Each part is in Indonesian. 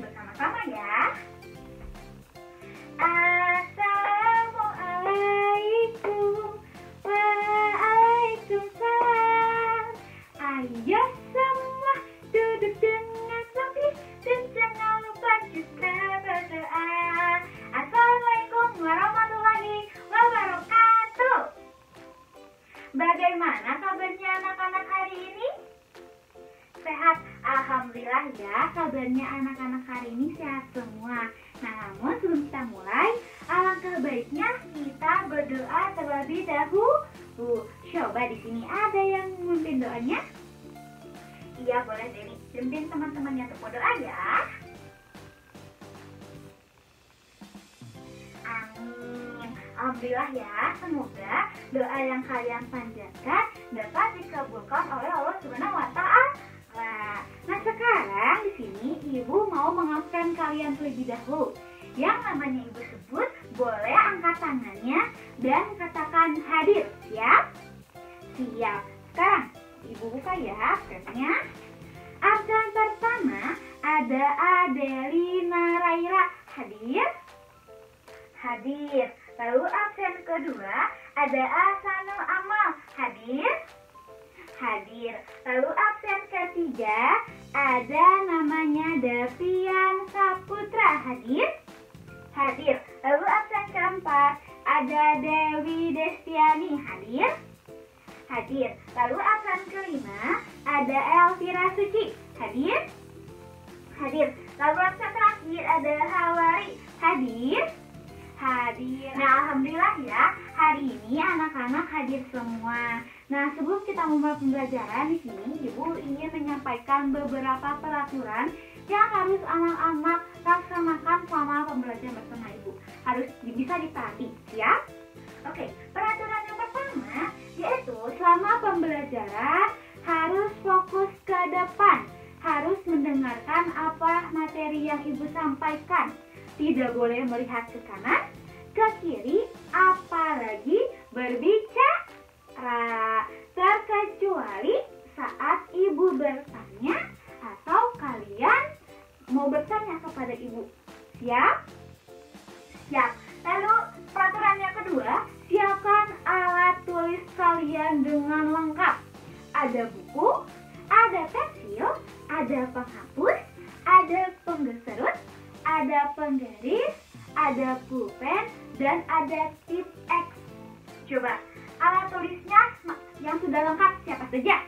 bersama-sama ya. Assalamualaikum, waalaikumsalam. Ayo semua duduk dengan rapi dan jangan lupa juga berdoa. Assalamualaikum warahmatullahi wabarakatuh. Bagaimana kabarnya anak-anak hari ini? Sehat? Alhamdulillah ya, kabarnya anak-anak hari ini sehat semua. Nah, namun sebelum kita mulai, alangkah baiknya kita berdoa terlebih dahulu. Coba di sini ada yang memimpin doanya? Iya, boleh Dewi pimpin teman-temannya untuk berdoa ya. Amin. Alhamdulillah ya, semoga doa yang kalian panjatkan dapat dikabulkan oleh Allah Subhanahu wa Ta'ala. Nah, sekarang di sini Ibu mau mengamalkan kalian terlebih dahulu. Yang namanya Ibu sebut, boleh angkat tangannya dan katakan hadir. Siap? Siap. Sekarang Ibu buka ya skripnya. Absen pertama ada Adelina Raira. Hadir? Hadir. Lalu absen kedua ada Asanul Amal. Hadir? Hadir. Lalu absen ketiga ada namanya Davian Saputra. Hadir? Hadir. Lalu absen keempat ada Dewi Destiani. Hadir? Hadir. Lalu absen kelima ada Elvira Suci. Hadir? Hadir. Lalu absen terakhir ada Hawari. Hadir? Hadir. Nah, alhamdulillah ya, hari ini anak-anak hadir semua. Nah, sebelum kita memulai pembelajaran di sini, Ibu ingin menyampaikan beberapa peraturan yang harus anak-anak laksanakan selama pembelajaran bersama Ibu. Harus bisa ditaati, siap? Oke, peraturan yang pertama yaitu selama pembelajaran harus fokus ke depan, harus mendengarkan apa materi yang Ibu sampaikan. Tidak boleh melihat ke kanan, ke kiri, apalagi berbicara, terkecuali saat Ibu bertanya atau kalian mau bertanya kepada Ibu. Siap? Siap. Lalu peraturan yang kedua, siapkan alat tulis kalian dengan lengkap. Ada buku, ada pensil, ada penghapus, ada penggeserut, ada penggaris, ada pulpen, dan ada tip X. Coba, alat tulisnya yang sudah lengkap siapa saja?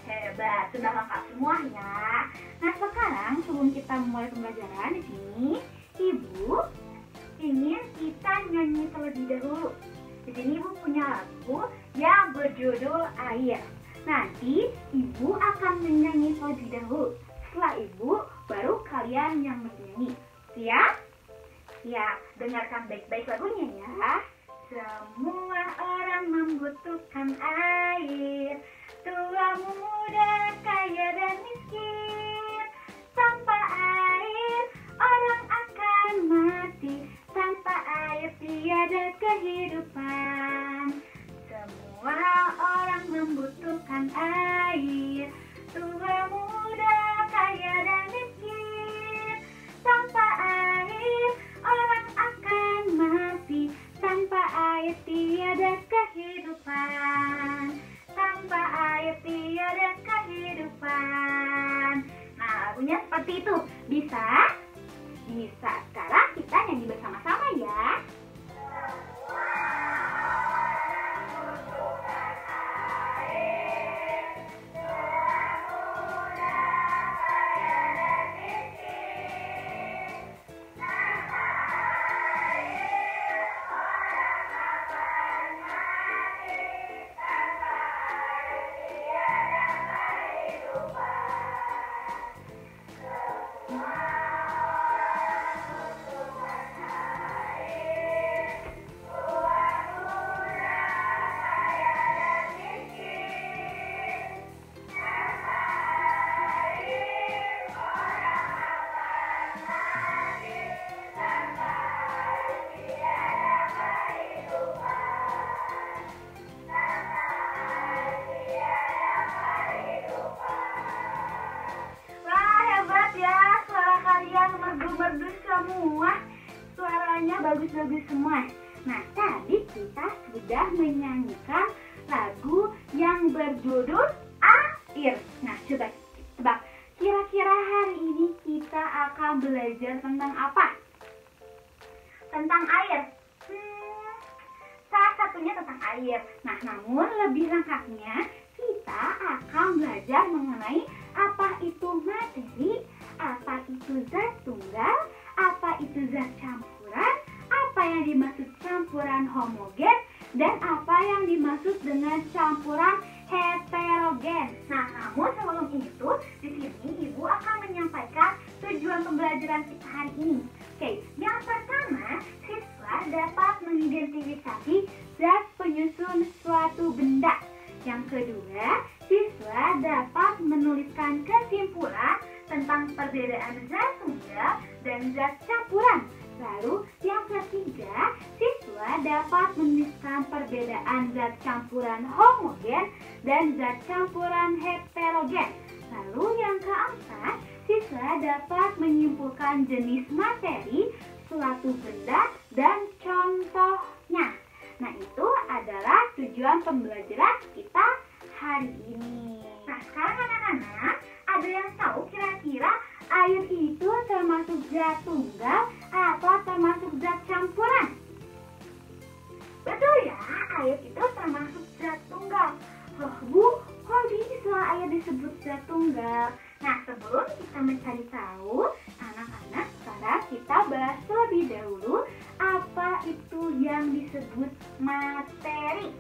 Hebat, sudah lengkap semua ya. Nah, sekarang sebelum kita mulai pembelajaran di sini, Ibu ingin kita nyanyi terlebih dahulu. Di sini Ibu punya lagu yang berjudul Air. Nanti Ibu akan menyanyi terlebih dahulu. Setelah Ibu, baru kalian yang bernyanyi. Siap? Siap. Dengarkan baik-baik lagunya ya. Semua orang membutuhkan air. Tua, muda, kaya dan miskin. Tanpa air, orang akan mati. Tanpa air tiada kehidupan. Semua orang membutuhkan air. Tua, muda, kaya dan miskin. Tanpa air orang akan mati. Tanpa air tiada kehidupan. Tanpa air tiada kehidupan. Nah, lagunya seperti itu. Bisa? Bisa. Sekarang kita nyanyi bersama-sama ya. bagus-bagus semua. Nah, tadi kita sudah menyanyikan lagu yang berjudul Air. Nah, coba tebak. Kira-kira hari ini kita akan belajar tentang apa? Tentang air. Salah satunya tentang air. Nah, namun lebih lengkapnya kita akan belajar mengenai apa itu materi, apa itu zat tunggal, apa itu zat campuran, apa yang dimaksud campuran homogen, dan apa yang dimaksud dengan campuran heterogen. Nah, namun sebelum itu, di sini Ibu akan menyampaikan tujuan pembelajaran kita hari ini. Oke, yang pertama, siswa dapat mengidentifikasi zat penyusun suatu benda. Yang kedua, siswa dapat menuliskan kesimpulan tentang perbedaan zat tunggal dan zat campuran. Lalu yang ketiga, siswa dapat menuliskan perbedaan zat campuran homogen dan zat campuran heterogen. Lalu yang keempat, siswa dapat menyimpulkan jenis materi suatu benda dan contohnya. Nah, itu adalah tujuan pembelajaran kita hari ini. Nah, sekarang anak-anak, ada yang tahu kira-kira air itu termasuk zat tunggal atau termasuk zat campuran? Betul ya, air itu termasuk zat tunggal. Loh Bu, kok bisa air disebut zat tunggal? Nah, sebelum kita mencari tahu, anak-anak, sekarang kita bahas terlebih dahulu apa itu yang disebut materi.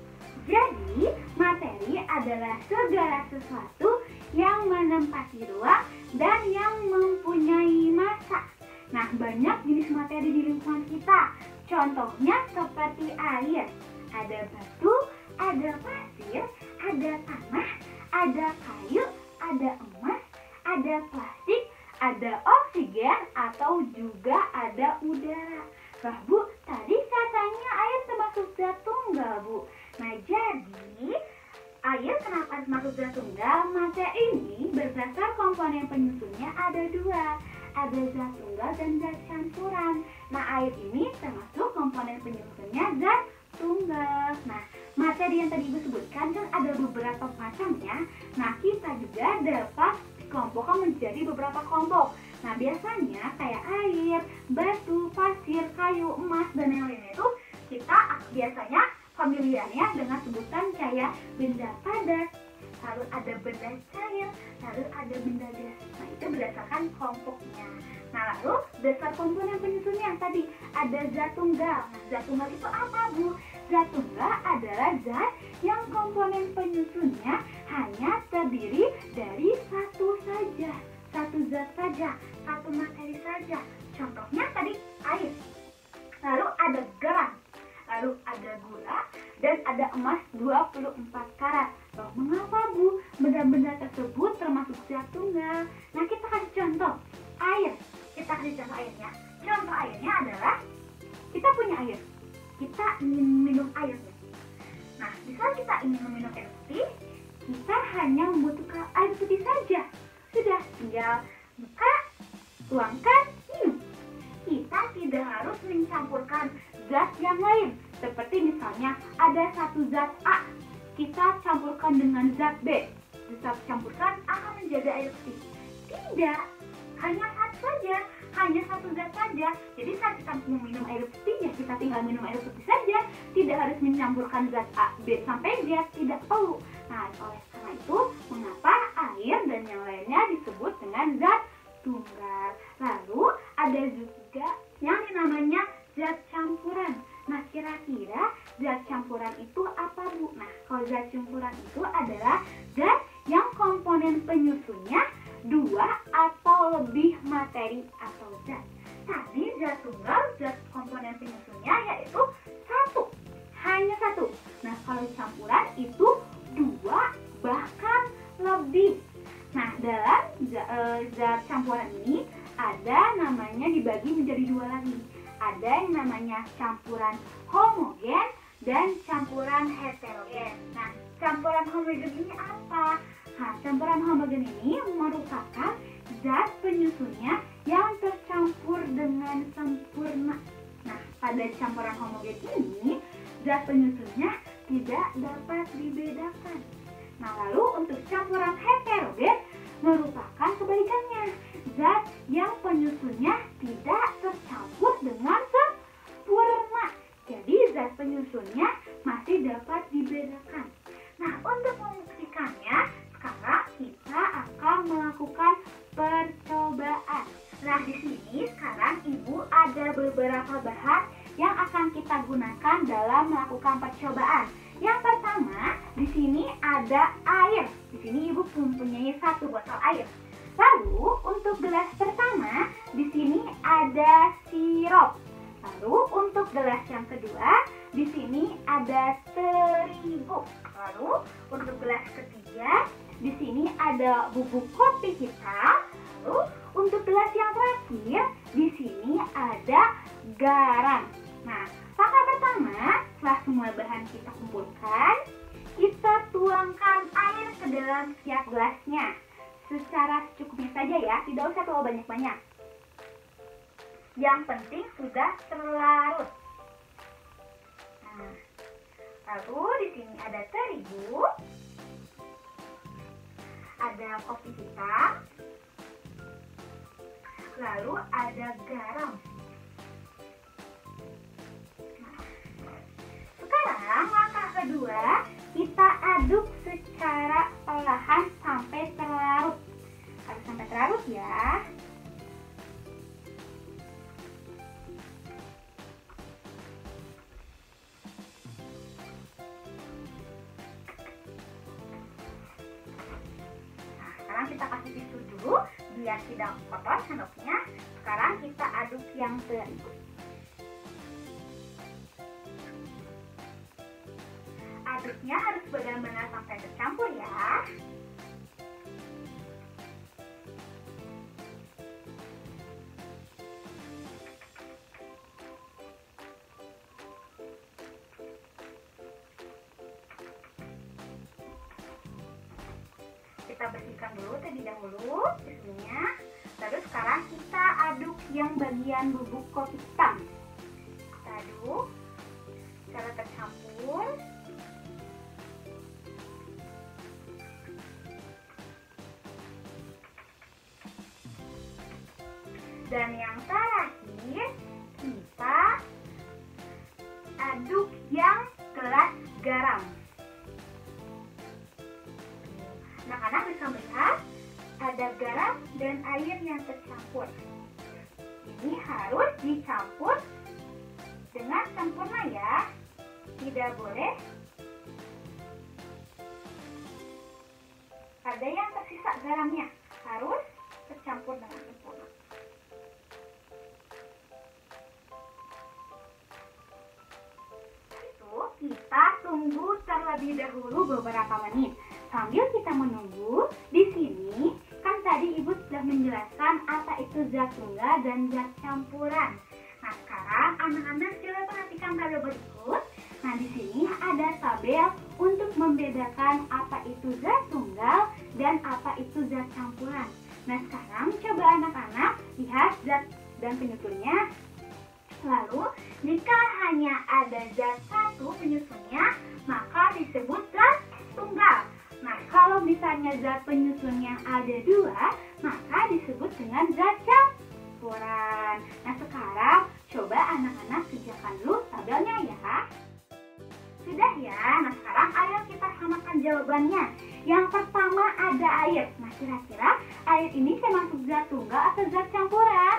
Jadi, materi adalah segala sesuatu yang menempati ruang dan yang mempunyai massa. Nah, banyak jenis materi di lingkungan kita. Contohnya seperti air. Ada batu, ada pasir, ada tanah, ada kayu, ada emas, ada plastik, ada oksigen, atau juga ada udara. Wah Bu, tadi katanya air termasuk zat tunggal Bu. Nah, jadi air kenapa termasuk zat tunggal? Materi ini berdasar komponen penyusunnya ada dua. Ada zat tunggal dan zat campuran. Nah, air ini termasuk komponen penyusunnya zat tunggal. Nah, materi yang tadi Ibu sebutkan kan ada beberapa macamnya. Nah, kita juga dapat dikelompokkan menjadi beberapa kelompok. Nah, biasanya kayak air, batu, pasir, kayu, emas, dan yang lainnya itu kita biasanya familiarnya dengan sebutan kayak benda padat, lalu ada benda cair, lalu ada benda gas. Nah, itu berdasarkan kelompoknya. Nah, lalu dasar komponen penyusunnya yang tadi ada zat tunggal. Nah, zat tunggal itu apa Bu? Zat tunggal adalah zat yang komponen penyusunnya hanya terdiri dari satu saja, satu zat saja, satu materi saja. Contohnya tadi air, lalu ada garam, lalu ada gula, dan ada emas 24 karat. Loh, mengapa Bu benda-benda tersebut termasuk zat tunggal? Nah, kita kasih contoh air. Kita kasih contoh airnya. Contoh airnya adalah kita punya air, kita ingin minum air. Nah, misal kita ingin meminum air putih, kita hanya membutuhkan air putih saja. Sudah, tinggal buka, tuangkan, minum. Kita tidak harus mencampurkan zat yang lain. Seperti misalnya ada satu zat A, kita campurkan dengan zat B. Zat campurkan akan menjadi air putih. Tidak, hanya satu saja, hanya satu zat saja. Jadi saat kita minum air putih, ya kita tinggal minum air putih saja. Tidak harus mencampurkan zat A, B sampai Z, tidak perlu. Nah, oleh karena itu, mengapa air dan yang lainnya disebut dengan zat tunggal. Lalu ada juga yang namanya zat campuran. Nah, kira-kira zat campuran itu apa Bu? Nah, kalau zat campuran itu adalah zat yang komponen penyusunnya dua atau lebih materi atau zat. Tadi zat tunggal, zat komponen penyusunnya yaitu satu, hanya satu. Nah, kalau campuran itu dua bahkan lebih. Nah, dalam zat campuran ini ada namanya dibagi menjadi dua lagi. Ada yang namanya campuran homogen dan campuran heterogen. Nah, campuran homogen ini apa? Nah, campuran homogen ini merupakan zat penyusunnya yang tercampur dengan sempurna. Nah, pada dari campuran homogen ini, zat penyusunnya tidak dapat dibedakan. Nah, lalu untuk campuran heterogen merupakan kebalikannya. Zat yang penyusunnya tidak tercampur dengan sempurna. Jadi zat penyusunnya masih dapat dibedakan. Nah, untuk membuktikannya, sekarang kita akan melakukan percobaan. Nah, di sini sekarang Ibu ada beberapa bahan yang akan kita gunakan dalam melakukan percobaan. Yang pertama, di sini ada air. Di sini Ibu mempunyai 1 botol air. Lalu untuk gelas pertama, di sini ada sirup. Lalu untuk gelas yang kedua, di sini ada terigu. Lalu untuk gelas ketiga, di sini ada bubuk kopi hitam. Lalu untuk gelas yang terakhir, di sini ada garam. Nah, langkah pertama, setelah semua bahan kita kumpulkan, kita tuangkan air ke dalam setiap gelasnya. Secara secukupnya saja ya, tidak usah terlalu banyak-banyak. Yang penting sudah terlarut. Nah, lalu di sini ada terigu, ada kopi hitam, lalu ada garam. Sekarang langkah kedua, kita aduk secara perlahan sampai terlarut. Harus sampai terlarut ya. Nah, sekarang kita kasih tisu dulu biar tidak kotor sendoknya. Sekarang kita aduk yang terigu. Aduknya harus benar-benar sampai tercampur ya. Kita bersihkan dulu terlebih dahulu tisunya. Lalu sekarang kita aduk yang bagian bubuk kopi hitam. Kita aduk secara tercampur. Dan yang terakhir, kita aduk yang gelas garam. Anak-anak bisa melihat ada garam dan air yang tercampur. Ini harus dicampur dengan sempurna ya. Tidak boleh ada yang tersisa garamnya. Harus tercampur dengan sempurna. Kita tunggu terlebih dahulu beberapa menit. Sambil kita menunggu, di sini kan tadi Ibu sudah menjelaskan apa itu zat tunggal dan zat campuran. Nah, sekarang anak-anak coba perhatikan tabel berikut. Nah, di sini ada tabel untuk membedakan apa itu zat tunggal dan apa itu zat campuran. Nah, sekarang coba anak-anak lihat zat dan penyusunnya. Lalu, jika hanya ada zat satu penyusunnya, maka disebut zat tunggal. Nah, kalau misalnya zat penyusunnya ada 2, maka disebut dengan zat campuran. Nah, sekarang coba anak-anak kerjakan dulu tabelnya ya. Sudah ya, nah sekarang ayo kita samakan jawabannya. Yang pertama ada air. Nah, kira-kira air ini termasuk zat tunggal atau zat campuran?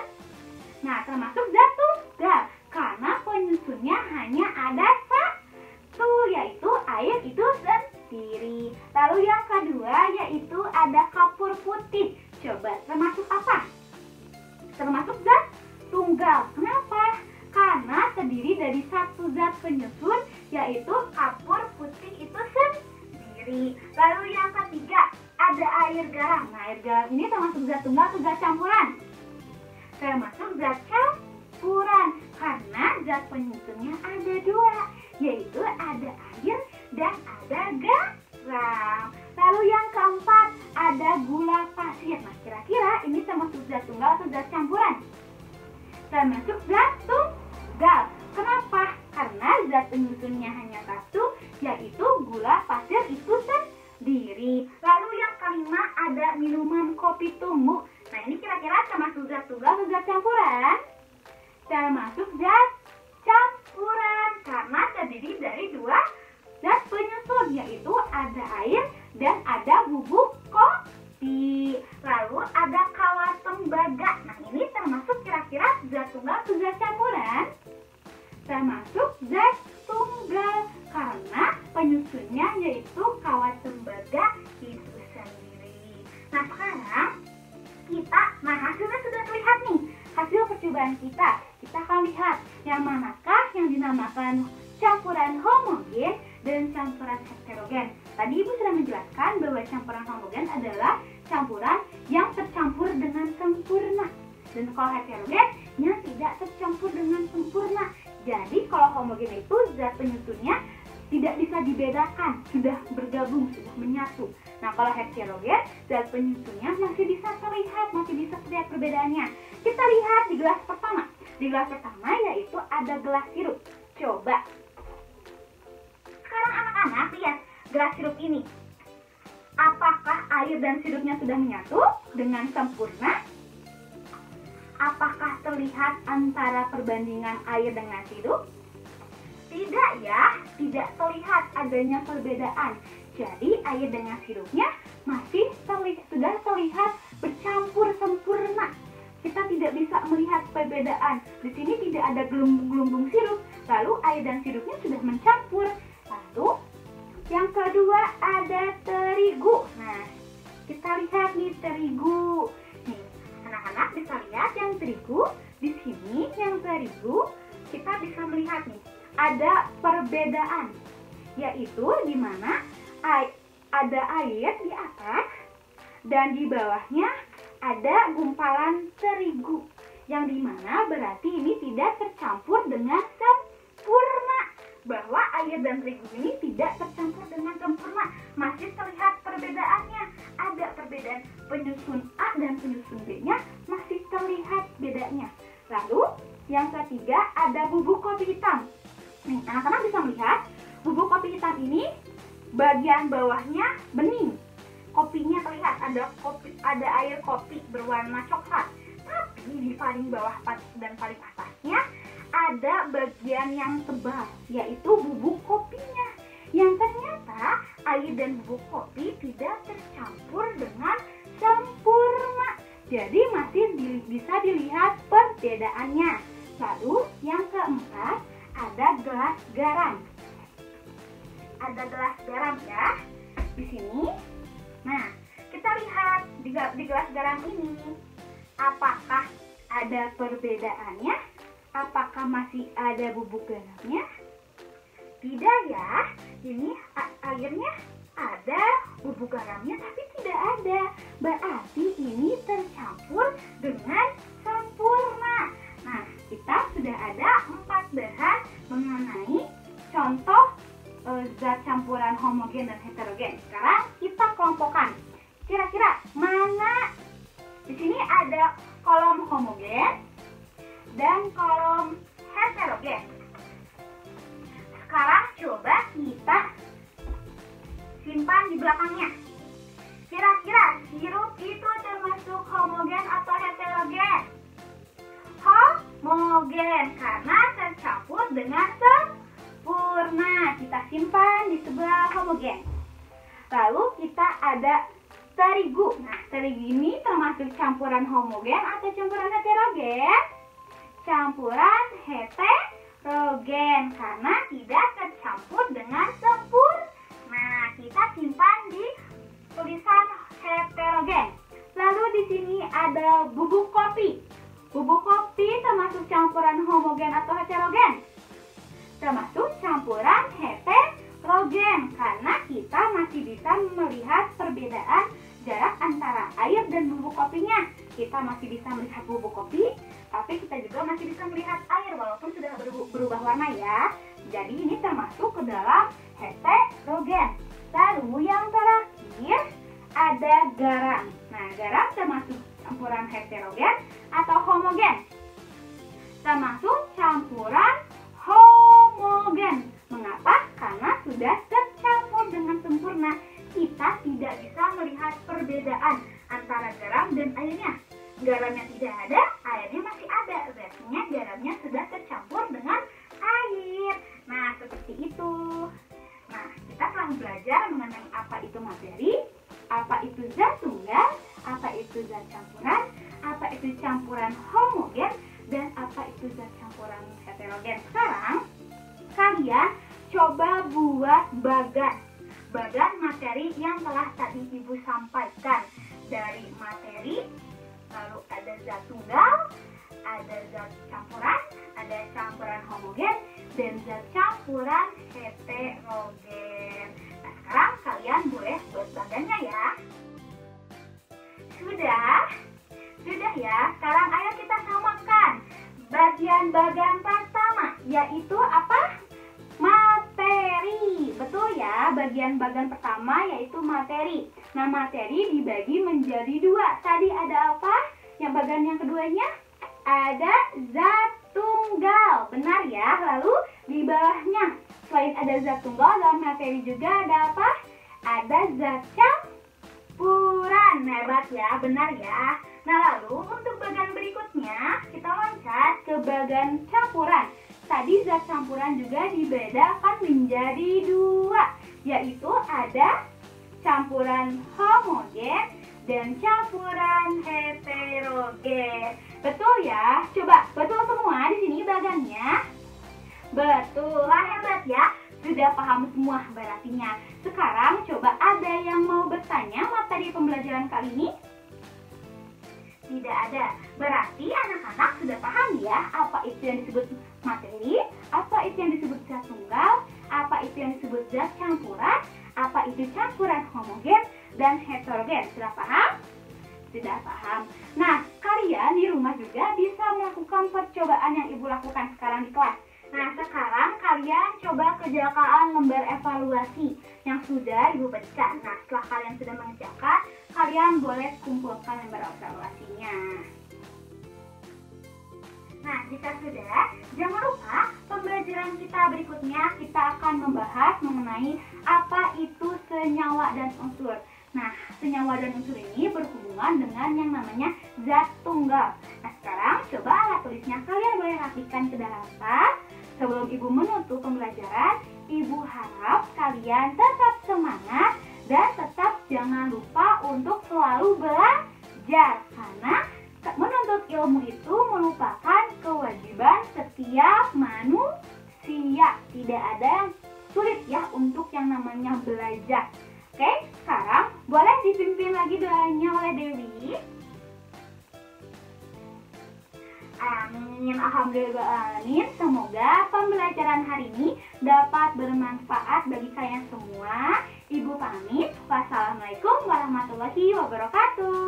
Nah, termasuk zat tunggal karena penyusunnya hanya ada 1, yaitu air itu sendiri. Lalu yang kedua yaitu ada kapur putih. Coba termasuk apa? Termasuk zat tunggal. Kenapa? Karena terdiri dari 1 zat penyusun yaitu kapur putih itu sendiri. Lalu yang ketiga ada air garam. Nah, air garam ini termasuk zat tunggal atau zat campuran? Termasuk zat campuran karena zat penyusunnya ada 2, yaitu ada air dan ada garam. Lalu yang keempat ada gula pasir. Nah, kira-kira ini termasuk zat tunggal atau zat campuran? Termasuk zat tunggal. Kenapa? zat penyusunnya hanya satu, yaitu gula pasir itu sendiri. Lalu yang kelima ada minuman kopi tumbuk. Nah, ini kira-kira termasuk zat tunggal atau zat campuran? Termasuk zat campuran karena terdiri dari dua zat penyusun, yaitu ada air dan ada bubuk kopi. Lalu ada kawat tembaga. Nah, ini termasuk kira-kira zat tunggal atau zat campuran? Termasuk zat tunggal karena penyusunnya yaitu kawat tembaga itu sendiri. Nah, sekarang hasilnya sudah terlihat nih. Hasil percobaan kita akan lihat yang manakah yang dinamakan campuran homogen dan campuran heterogen. Tadi Ibu sudah menjelaskan bahwa campuran homogen adalah campuran yang tercampur dengan sempurna. Dan kalau heterogennya tidak tercampur dengan sempurna. Jadi kalau homogen itu zat penyusunnya tidak bisa dibedakan, sudah bergabung, sudah menyatu. Nah, kalau heterogen zat penyusunnya masih bisa terlihat perbedaannya. Kita lihat di gelas pertama. Di gelas pertama yaitu ada gelas sirup. Coba. Sekarang anak-anak lihat gelas sirup ini. Apakah air dan sirupnya sudah menyatu dengan sempurna? Apakah terlihat antara perbandingan air dengan sirup? Tidak ya, tidak terlihat adanya perbedaan. Jadi air dengan sirupnya masih sudah terlihat bercampur sempurna. Kita tidak bisa melihat perbedaan. Di sini tidak ada gelembung-gelembung sirup. Lalu air dan sirupnya sudah mencampur. Lalu yang kedua ada terigu. Nah, kita lihat nih terigu. Nih, anak-anak bisa lihat yang terigu. Di sini yang terigu kita bisa melihat nih ada perbedaan, yaitu di mana ada air di atas dan di bawahnya ada gumpalan terigu, yang dimana berarti ini tidak tercampur dengan sempurna. Bahwa air dan terigu ini tidak tercampur dengan sempurna, masih terlihat perbedaannya. Ada perbedaan penyusun A dan penyusun B-nya masih terlihat bedanya. Lalu yang ketiga ada bubuk kopi hitam. Nih, anak-anak bisa melihat bubuk kopi hitam ini bagian bawahnya bening. Kopinya terlihat ada air kopi berwarna coklat. Tapi di paling bawah dan paling atasnya ada bagian yang tebal, yaitu bubuk kopinya. Yang ternyata air dan bubuk kopi tidak tercampur dengan sempurna. Jadi masih bisa dilihat perbedaannya. Lalu yang keempat ada gelas garam. Ada gelas garam ya di sini. Nah, kita lihat di gelas garam ini, apakah ada perbedaannya? Apakah masih ada bubuk garamnya? Tidak ya. Ini airnya ada, bubuk garamnya tapi tidak ada. Berarti ini tercampur dengan sempurna. Nah, kita sudah ada 4 bahan mengenai contoh zat campuran homogen dan heterogen. Sekarang kita kelompokkan. Kira-kira mana? Di sini ada kolom homogen dan kolom heterogen. Sekarang coba kita simpan di belakangnya. Kira-kira sirup itu termasuk homogen atau heterogen? Homogen karena tercampur dengan sempurna. Kita simpan di sebelah homogen. Lalu kita ada terigu. Nah, terigu ini termasuk campuran homogen atau campuran heterogen? Campuran heterogen karena tidak tercampur dengan sempurna. Kita simpan di tulisan heterogen. Lalu di sini ada bubuk kopi. Bubuk kopi termasuk campuran homogen atau heterogen? Termasuk campuran heterogen karena kita masih bisa melihat perbedaan jarak antara air dan bubuk kopinya. Kita masih bisa melihat bubuk kopi, tapi kita juga masih bisa melihat air walaupun sudah berubah warna ya. Jadi ini termasuk ke dalam heterogen. Lalu yang terakhir ada garam. Nah, garam termasuk campuran heterogen atau homogen? Termasuk campuran homogen campuran homogen dan apa itu zat campuran heterogen. Sekarang kalian coba buat bagan materi yang telah tadi Ibu sampaikan. Dari materi, lalu ada zat tunggal, ada zat campuran, ada campuran homogen, dan zat campuran heterogen. Nah, sekarang kalian boleh buat bagannya ya. Sudah ya. Sekarang ayo kita samakan bagian pertama, yaitu apa? Materi. Betul ya, bagian pertama yaitu materi. Nah, materi dibagi menjadi dua. Tadi ada apa? Yang bagian yang keduanya ada zat tunggal. Benar ya. Lalu di bawahnya selain ada zat tunggal, dalam materi juga ada apa? Ada zat campuran. Hebat ya, benar ya. Nah, lalu untuk bagian berikutnya kita loncat ke bagian campuran. Tadi zat campuran juga dibedakan menjadi dua, yaitu ada campuran homogen dan campuran heterogen. Betul ya? Coba betul semua di sini bagannya? Betul, lah hebat ya. Sudah paham semua berartinya. Sekarang coba ada yang mau bertanya materi pembelajaran kali ini? Tidak ada. Berarti anak-anak sudah paham ya apa itu yang disebut materi, apa itu yang disebut zat tunggal, apa itu yang disebut zat campuran, apa itu campuran homogen dan heterogen. Sudah paham? Sudah paham. Nah, kalian di rumah juga bisa melakukan percobaan yang Ibu lakukan sekarang di kelas. Nah, sekarang kalian coba kerjakan lembar evaluasi yang sudah Ibu berikan. Nah, setelah kalian sudah mengerjakan, kalian boleh kumpulkan lembar evaluasinya. Nah, jika sudah, jangan lupa pembelajaran kita berikutnya kita akan membahas mengenai apa itu senyawa dan unsur. Nah, senyawa dan unsur ini berhubungan dengan yang namanya zat tunggal. Nah, sekarang coba alat tulisnya kalian boleh rapikan ke dalam tas. Sebelum Ibu menutup pembelajaran, Ibu harap kalian tetap semangat dan tetap jangan lupa untuk selalu belajar. Karena menuntut ilmu itu merupakan kewajiban setiap manusia. Tidak ada yang sulit ya untuk yang namanya belajar. Oke, sekarang boleh dipimpin lagi doanya oleh Dewi. Amin, alhamdulillah. Semoga pembelajaran hari ini dapat bermanfaat bagi kalian semua. Ibu pamit. Wassalamualaikum warahmatullahi wabarakatuh.